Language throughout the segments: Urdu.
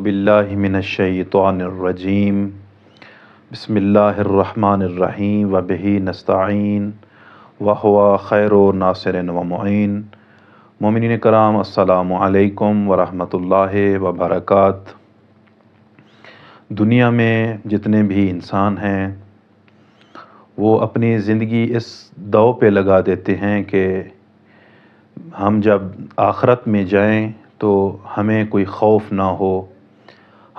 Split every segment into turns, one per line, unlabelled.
باللہ من الشیطان الرجیم بسم اللہ الرحمن الرحیم وبہ نستعین وہو خیر ناصر و معین۔ مومنین کرام، السلام علیکم ورحمۃ اللہ وبرکاتہ۔ دنیا میں جتنے بھی انسان ہیں وہ اپنی زندگی اس داؤ پہ لگا دیتے ہیں کہ ہم جب آخرت میں جائیں تو ہمیں کوئی خوف نہ ہو،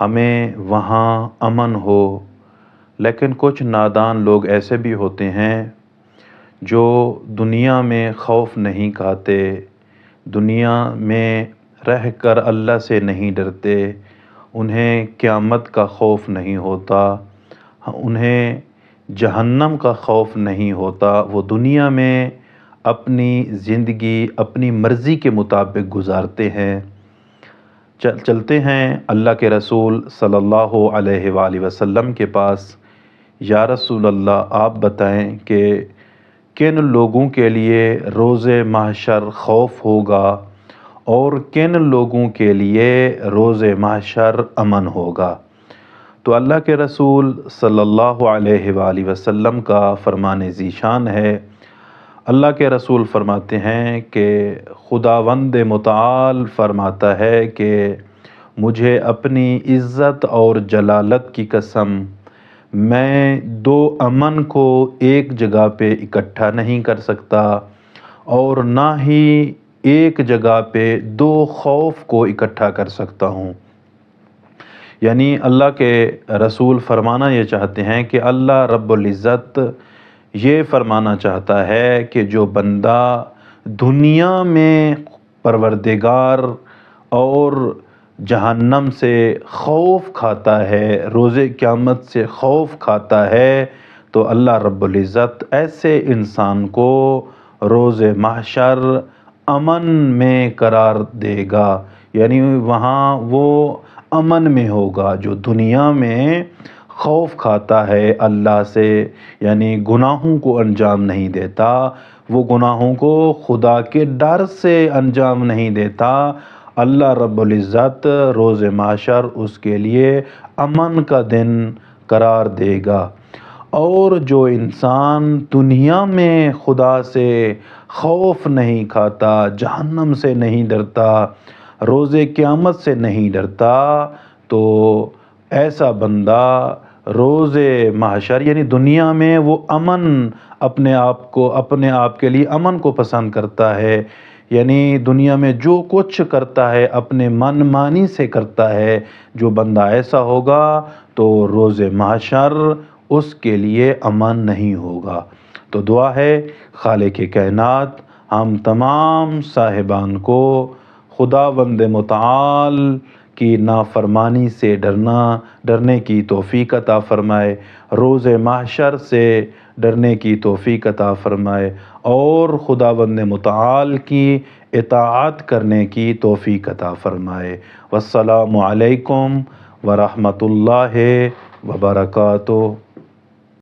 ہمیں وہاں امن ہو۔ لیکن کچھ نادان لوگ ایسے بھی ہوتے ہیں جو دنیا میں خوف نہیں کھاتے، دنیا میں رہ کر اللہ سے نہیں ڈرتے، انہیں قیامت کا خوف نہیں ہوتا، انہیں جہنم کا خوف نہیں ہوتا۔ وہ دنیا میں اپنی زندگی اپنی مرضی کے مطابق گزارتے ہیں۔ چلتے ہیں اللہ کے رسول صلی اللہ علیہ وآلہ وسلم کے پاس، یا رسول اللہ آپ بتائیں کہ کن لوگوں کے لیے روز محشر خوف ہوگا اور کن لوگوں کے لیے روز محشر امن ہوگا؟ تو اللہ کے رسول صلی اللہ علیہ وآلہ وسلم کا فرمان ذیشان ہے۔ اللہ کے رسول فرماتے ہیں کہ خداوند متعال فرماتا ہے کہ مجھے اپنی عزت اور جلالت کی قسم، میں دو امن کو ایک جگہ پہ اکٹھا نہیں کر سکتا اور نہ ہی ایک جگہ پہ دو خوف کو اکٹھا کر سکتا ہوں۔ یعنی اللہ کے رسول فرمانا یہ چاہتے ہیں کہ اللہ رب العزت یہ فرمانا چاہتا ہے کہ جو بندہ دنیا میں پروردگار اور جہنم سے خوف کھاتا ہے، روز قیامت سے خوف کھاتا ہے، تو اللہ رب العزت ایسے انسان کو روز محشر امن میں قرار دے گا۔ یعنی وہاں وہ امن میں ہوگا۔ جو دنیا میں خوف کھاتا ہے اللہ سے، یعنی گناہوں کو انجام نہیں دیتا، وہ گناہوں کو خدا کے ڈر سے انجام نہیں دیتا، اللہ رب العزت روز محشر اس کے لیے امن کا دن قرار دے گا۔ اور جو انسان دنیا میں خدا سے خوف نہیں کھاتا، جہنم سے نہیں ڈرتا، روز قیامت سے نہیں ڈرتا، تو ایسا بندہ روز محشر یعنی دنیا میں وہ امن اپنے آپ کے لیے امن کو پسند کرتا ہے۔ یعنی دنیا میں جو کچھ کرتا ہے اپنے من مانی سے کرتا ہے، جو بندہ ایسا ہوگا تو روز محشر اس کے لیے امن نہیں ہوگا۔ تو دعا ہے خالق کائنات ہم تمام صاحبان کو خداوند متعال کی نافرمانی سے ڈرنے کی توفیق عطا فرمائے، روز محشر سے ڈرنے کی توفیق عطا فرمائے اور خداوند متعال کی اطاعت کرنے کی توفیق عطا فرمائے۔ والسلام علیکم ورحمۃ اللہ وبرکاتہ۔